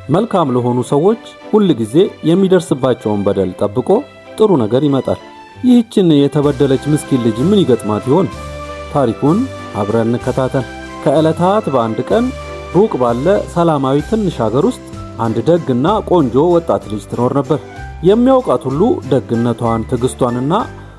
መልካም ለሆኑ ሰዎች ሁል ጊዜ የሚደርስባቸውን በደል ጠብቆ ጥሩ ነገር ይመጣል። ይህችን የተበደለች ምስኪን ልጅ ምን ይገጥማት ይሆን? ታሪኩን አብረን እንከታተል። ከዕለታት በአንድ ቀን ሩቅ ባለ ሰላማዊ ትንሽ ሀገር ውስጥ አንድ ደግና ቆንጆ ወጣት ልጅ ትኖር ነበር። የሚያውቃት ሁሉ ደግነቷን፣ ትዕግስቷንና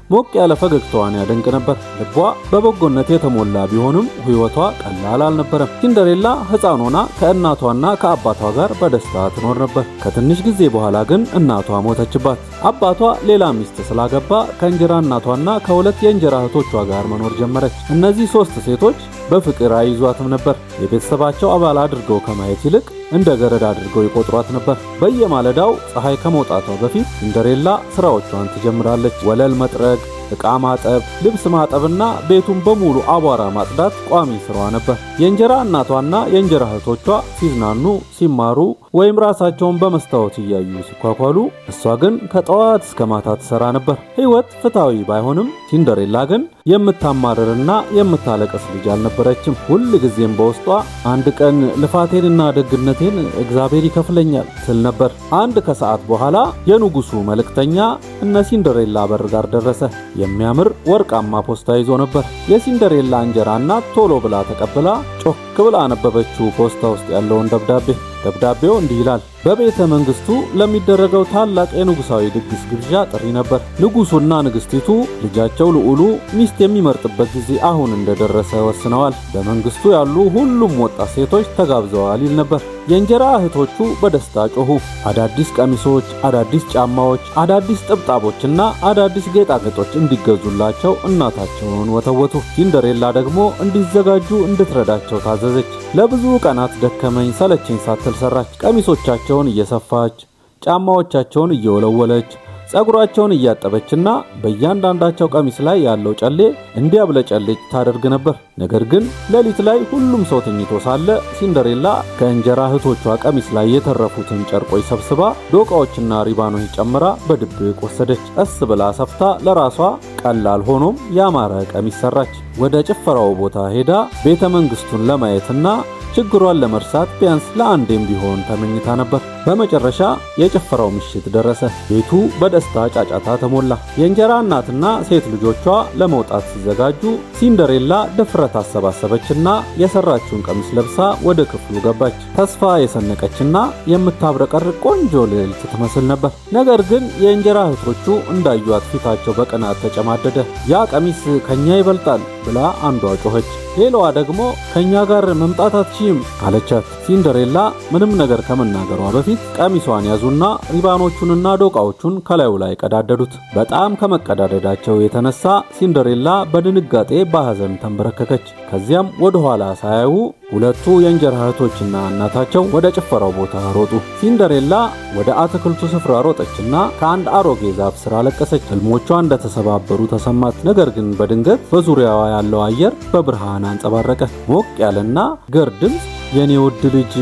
ሞቅ ያለ ፈገግታዋን ያደንቅ ነበር። ልቧ በበጎነት የተሞላ ቢሆንም ሕይወቷ ቀላል አልነበረም። ሲንደሬላ ሕፃን ሆና ከእናቷና ከአባቷ ጋር በደስታ ትኖር ነበር። ከትንሽ ጊዜ በኋላ ግን እናቷ ሞተችባት። አባቷ ሌላ ሚስት ስላገባ ከእንጀራ እናቷና ከሁለት የእንጀራ እህቶቿ ጋር መኖር ጀመረች። እነዚህ ሶስት ሴቶች በፍቅር አይዟትም ነበር። የቤተሰባቸው አባል አድርገው ከማየት ይልቅ እንደ ገረድ አድርገው ይቆጥሯት ነበር። በየማለዳው ፀሐይ ከመውጣቷ በፊት ሲንደሬላ ስራዎቿን ትጀምራለች። ወለል መጥረግ፣ ዕቃ ማጠብ፣ ልብስ ማጠብና ቤቱን በሙሉ አቧራ ማጽዳት ቋሚ ስራዋ ነበር። የእንጀራ እናቷና የእንጀራ እህቶቿ ሲዝናኑ፣ ሲማሩ ወይም ራሳቸውን በመስታወት እያዩ ሲኳኳሉ፣ እሷ ግን ከጠዋት እስከ ማታ ትሰራ ነበር። ሕይወት ፍትሃዊ ባይሆንም ሲንደሬላ ግን የምታማርርና የምታለቅስ ልጅ አልነበረችም። ሁል ጊዜም በውስጧ አንድ ቀን ልፋቴንና ደግነቴን እግዚአብሔር ይከፍለኛል ትል ነበር። አንድ ከሰዓት በኋላ የንጉሱ መልእክተኛ እነ ሲንደሬላ በር ጋር ደረሰ። የሚያምር ወርቃማ ፖስታ ይዞ ነበር። የሲንደሬላ እንጀራ እናት ቶሎ ብላ ተቀብላ ጮክ ብላ አነበበችው ፖስታ ውስጥ ያለውን ደብዳቤ። ደብዳቤው እንዲህ ይላል። በቤተ መንግስቱ ለሚደረገው ታላቅ የንጉሳዊ ድግስ ግብዣ ጥሪ ነበር። ንጉሱና ንግስቲቱ ልጃቸው ልዑሉ ሚስት የሚመርጥበት ጊዜ አሁን እንደደረሰ ወስነዋል። በመንግስቱ ያሉ ሁሉም ወጣት ሴቶች ተጋብዘዋል ይል ነበር። የእንጀራ እህቶቹ በደስታ ጮሁ። አዳዲስ ቀሚሶች፣ አዳዲስ ጫማዎች፣ አዳዲስ ጥብጣቦችና አዳዲስ ጌጣጌጦች እንዲገዙላቸው እናታቸውን ወተወቱ። ሲንደሬላ ደግሞ እንዲዘጋጁ እንድትረዳቸው ታዘዘች። ለብዙ ቀናት ደከመኝ ሰለቸኝ ሳትል ሰራች። ቀሚሶቻቸውን እየሰፋች፣ ጫማዎቻቸውን እየወለወለች፣ ጸጉራቸውን እያጠበችና በእያንዳንዳቸው ቀሚስ ላይ ያለው ጨሌ እንዲያብለጨልጭ ታደርግ ነበር። ነገር ግን ሌሊት ላይ ሁሉም ሰው ተኝቶ ሳለ ሲንደሬላ ከእንጀራ እህቶቿ ቀሚስ ላይ የተረፉትን ጨርቆች ሰብስባ ዶቃዎችና ሪባኖች ጨምራ በድብቅ ወሰደች። ቀስ ብላ ሰፍታ ለራሷ ቀላል ሆኖም ያማረ ቀሚስ ሰራች። ወደ ጭፈራው ቦታ ሄዳ ቤተ መንግስቱን ለማየትና ችግሯን ለመርሳት ቢያንስ ለአንዴም ቢሆን ተመኝታ ነበር። በመጨረሻ የጭፈራው ምሽት ደረሰ። ቤቱ በደስታ ጫጫታ ተሞላ። የእንጀራ እናትና ሴት ልጆቿ ለመውጣት ሲዘጋጁ ሲንደሬላ ድፍረት አሰባሰበችና የሰራችውን ቀሚስ ለብሳ ወደ ክፍሉ ገባች። ተስፋ የሰነቀችና የምታብረቀርቅ ቆንጆ ልዕልት ትመስል ነበር። ነገር ግን የእንጀራ እህቶቹ እንዳዩት ፊታቸው በቅናት ተጨማደደ። ያ ቀሚስ ከኛ ይበልጣል ብላ አንዷ ጮኸች። ሌላዋ ደግሞ ከኛ ጋር መምጣት አትችይም አለቻት። ሲንደሬላ ምንም ነገር ከመናገሯ በፊት ቀሚሷን ያዙና ሪባኖቹንና ዶቃዎቹን ከላዩ ላይ ቀዳደዱት። በጣም ከመቀዳደዳቸው የተነሳ ሲንደሬላ በድንጋጤ በሐዘን ተንበረከከች። ከዚያም ወደ ኋላ ሳያዩ ሁለቱ የእንጀራ እህቶችና እናታቸው ወደ ጭፈራው ቦታ ሮጡ። ሲንደሬላ ወደ አትክልቱ ስፍራ ሮጠችና ከአንድ አሮጌ ዛፍ ስር አለቀሰች። ህልሞቿ እንደተሰባበሩ ተሰማት። ነገር ግን በድንገት በዙሪያዋ ያለው አየር በብርሃን አንጸባረቀ። ሞቅ ያለና ገር ድምፅ የኔ ውድ ልጅ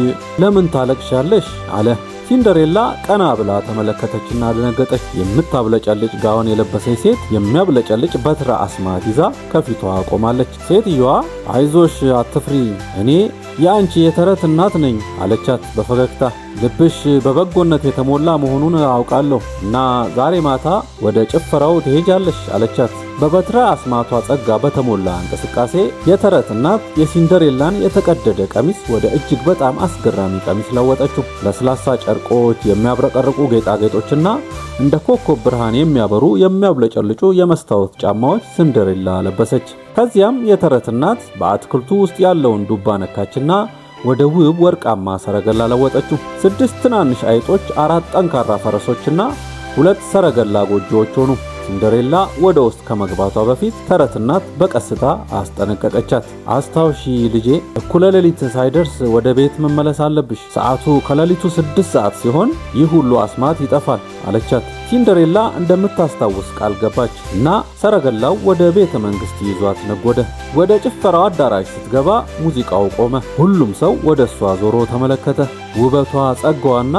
ለምን ታለቅሻለሽ? አለ። ሲንደሬላ ቀና ብላ ተመለከተችና ደነገጠች። የምታብለጨልጭ ጋውን የለበሰች ሴት የሚያብለጨልጭ በትረ አስማት ይዛ ከፊቷ ቆማለች። ሴትዮዋ አይዞሽ፣ አትፍሪ፣ እኔ የአንቺ የተረት እናት ነኝ አለቻት በፈገግታ። ልብሽ በበጎነት የተሞላ መሆኑን አውቃለሁ እና ዛሬ ማታ ወደ ጭፈራው ትሄጃለሽ አለቻት። በበትረ አስማቷ ጸጋ በተሞላ እንቅስቃሴ የተረት እናት የሲንደሬላን የተቀደደ ቀሚስ ወደ እጅግ በጣም አስገራሚ ቀሚስ ለወጠችው። ለስላሳ ጨርቆች፣ የሚያብረቀርቁ ጌጣጌጦችና እንደ ኮከብ ብርሃን የሚያበሩ የሚያብለጨልጩ የመስታወት ጫማዎች ሲንደሬላ ለበሰች። ከዚያም የተረት እናት በአትክልቱ ውስጥ ያለውን ዱባ ነካችና ወደ ውብ ወርቃማ ሰረገላ ለወጠችው። 6 ትናንሽ አይጦች፣ 4 ጠንካራ ፈረሶችና 2 ሰረገላ ጎጆዎች ሆኑ። ሲንደሬላ ወደ ውስጥ ከመግባቷ በፊት ተረት እናት በቀስታ አስጠነቀቀቻት። አስታውሺ ልጄ፣ እኩለ ሌሊት ሳይደርስ ወደ ቤት መመለስ አለብሽ። ሰዓቱ ከሌሊቱ 6 ሰዓት ሲሆን ይህ ሁሉ አስማት ይጠፋል አለቻት። ሲንደሬላ እንደምታስታውስ ቃል ገባች እና ሰረገላው ወደ ቤተ መንግስት ይዟት ነጎደ። ወደ ጭፈራው አዳራሽ ስትገባ ሙዚቃው ቆመ። ሁሉም ሰው ወደ እሷ ዞሮ ተመለከተ። ውበቷ፣ ጸጋዋና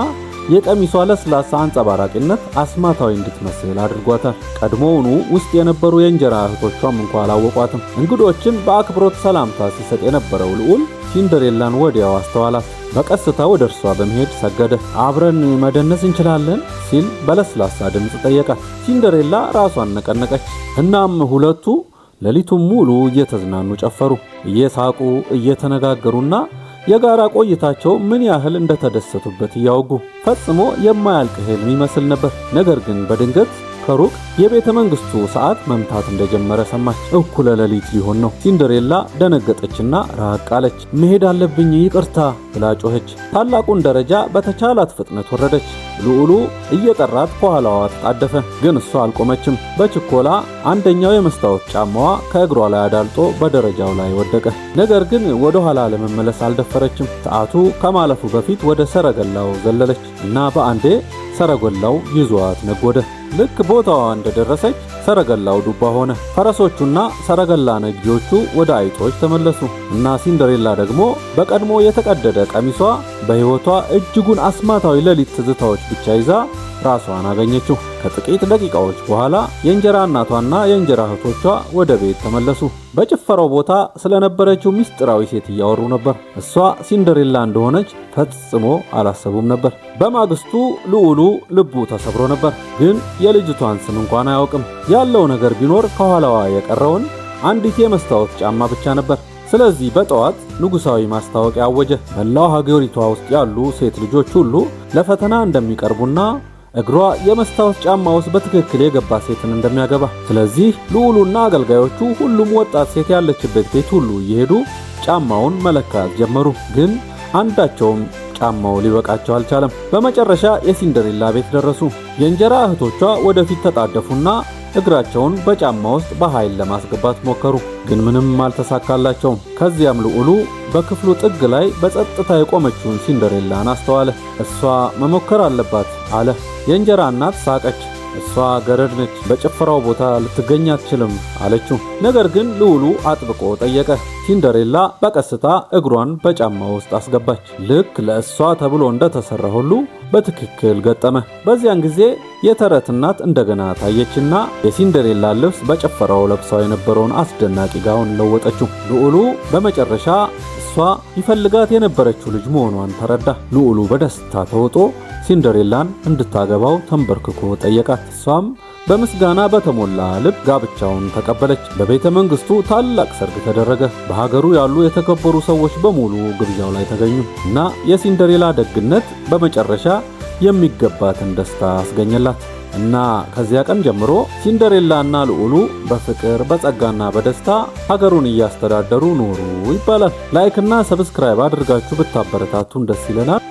የቀሚሷ ለስላሳ አንጸባራቂነት አስማታዊ እንድትመስል አድርጓታል። ቀድሞውኑ ውስጥ የነበሩ የእንጀራ እህቶቿም እንኳን አላወቋትም። እንግዶችን በአክብሮት ሰላምታ ሲሰጥ የነበረው ልዑል ሲንደሬላን ወዲያው አስተዋላት። በቀስታ ወደ እርሷ በመሄድ ሰገደ። አብረን መደነስ እንችላለን ሲል በለስላሳ ድምፅ ጠየቃት። ሲንደሬላ ራሷን ነቀነቀች። እናም ሁለቱ ሌሊቱን ሙሉ እየተዝናኑ ጨፈሩ፣ እየሳቁ እየተነጋገሩና የጋራ ቆይታቸው ምን ያህል እንደተደሰቱበት እያወጉ ፈጽሞ የማያልቅ ህልም ይመስል ነበር። ነገር ግን በድንገት ከሩቅ የቤተ መንግስቱ ሰዓት መምታት እንደጀመረ ሰማች። እኩለ ሌሊት ሊሆን ነው። ሲንደሬላ ደነገጠችና ራቅ አለች። መሄድ አለብኝ ይቅርታ ብላ ጮኸች። ታላቁን ደረጃ በተቻላት ፍጥነት ወረደች። ልዑሉ እየጠራት ከኋላዋ ተጣደፈ፣ ግን እሷ አልቆመችም። በችኮላ አንደኛው የመስታወት ጫማዋ ከእግሯ ላይ አዳልጦ በደረጃው ላይ ወደቀ። ነገር ግን ወደ ኋላ ለመመለስ አልደፈረችም። ሰዓቱ ከማለፉ በፊት ወደ ሰረገላው ዘለለች እና በአንዴ ሰረገላው ይዟት ነጎደ። ልክ ቦታዋ እንደደረሰች ሰረገላው ዱባ ሆነ። ፈረሶቹና ሰረገላ ነጂዎቹ ወደ አይጦች ተመለሱ እና ሲንደሬላ ደግሞ በቀድሞ የተቀደደ ቀሚሷ በሕይወቷ እጅጉን አስማታዊ ሌሊት ትዝታዎች ብቻ ይዛ ራሷን አገኘችው። ከጥቂት ደቂቃዎች በኋላ የእንጀራ እናቷና የእንጀራ እህቶቿ ወደ ቤት ተመለሱ። በጭፈራው ቦታ ስለነበረችው ምስጢራዊ ሴት እያወሩ ነበር። እሷ ሲንደሬላ እንደሆነች ፈጽሞ አላሰቡም ነበር። በማግስቱ ልዑሉ ልቡ ተሰብሮ ነበር፣ ግን የልጅቷን ስም እንኳን አያውቅም። ያለው ነገር ቢኖር ከኋላዋ የቀረውን አንዲት የመስታወት ጫማ ብቻ ነበር። ስለዚህ በጠዋት ንጉሳዊ ማስታወቂያ አወጀ። መላው ሀገሪቷ ውስጥ ያሉ ሴት ልጆች ሁሉ ለፈተና እንደሚቀርቡና እግሯ የመስታወት ጫማ ውስጥ በትክክል የገባ ሴትን እንደሚያገባ። ስለዚህ ልዑሉና አገልጋዮቹ ሁሉም ወጣት ሴት ያለችበት ቤት ሁሉ እየሄዱ ጫማውን መለካት ጀመሩ። ግን አንዳቸውም ጫማው ሊበቃቸው አልቻለም። በመጨረሻ የሲንደሬላ ቤት ደረሱ። የእንጀራ እህቶቿ ወደፊት ተጣደፉና እግራቸውን በጫማ ውስጥ በኃይል ለማስገባት ሞከሩ፣ ግን ምንም አልተሳካላቸውም። ከዚያም ልዑሉ በክፍሉ ጥግ ላይ በጸጥታ የቆመችውን ሲንደሬላን አስተዋለ። እሷ መሞከር አለባት አለ። የእንጀራ እናት ሳቀች። እሷ ገረድ ነች፣ በጭፈራው ቦታ ልትገኝ አትችልም አለችው። ነገር ግን ልዑሉ አጥብቆ ጠየቀ። ሲንደሬላ በቀስታ እግሯን በጫማ ውስጥ አስገባች። ልክ ለእሷ ተብሎ እንደተሰራ ሁሉ በትክክል ገጠመ። በዚያን ጊዜ የተረት እናት እንደገና ታየችና የሲንደሬላ ልብስ በጭፈራው ለብሳው የነበረውን አስደናቂ ጋውን ለወጠችው። ልዑሉ በመጨረሻ እሷ ይፈልጋት የነበረችው ልጅ መሆኗን ተረዳ። ልዑሉ በደስታ ተውጦ ሲንደሬላን እንድታገባው ተንበርክኮ ጠየቃት። እሷም በምስጋና በተሞላ ልብ ጋብቻውን ተቀበለች። በቤተ መንግስቱ ታላቅ ሰርግ ተደረገ። በሀገሩ ያሉ የተከበሩ ሰዎች በሙሉ ግብዣው ላይ ተገኙ እና የሲንደሬላ ደግነት በመጨረሻ የሚገባትን ደስታ አስገኘላት እና ከዚያ ቀን ጀምሮ ሲንደሬላና ልዑሉ በፍቅር በጸጋና በደስታ ሀገሩን እያስተዳደሩ ኖሩ ይባላል። ላይክ እና ሰብስክራይብ አድርጋችሁ ብታበረታቱን ደስ ይለናል።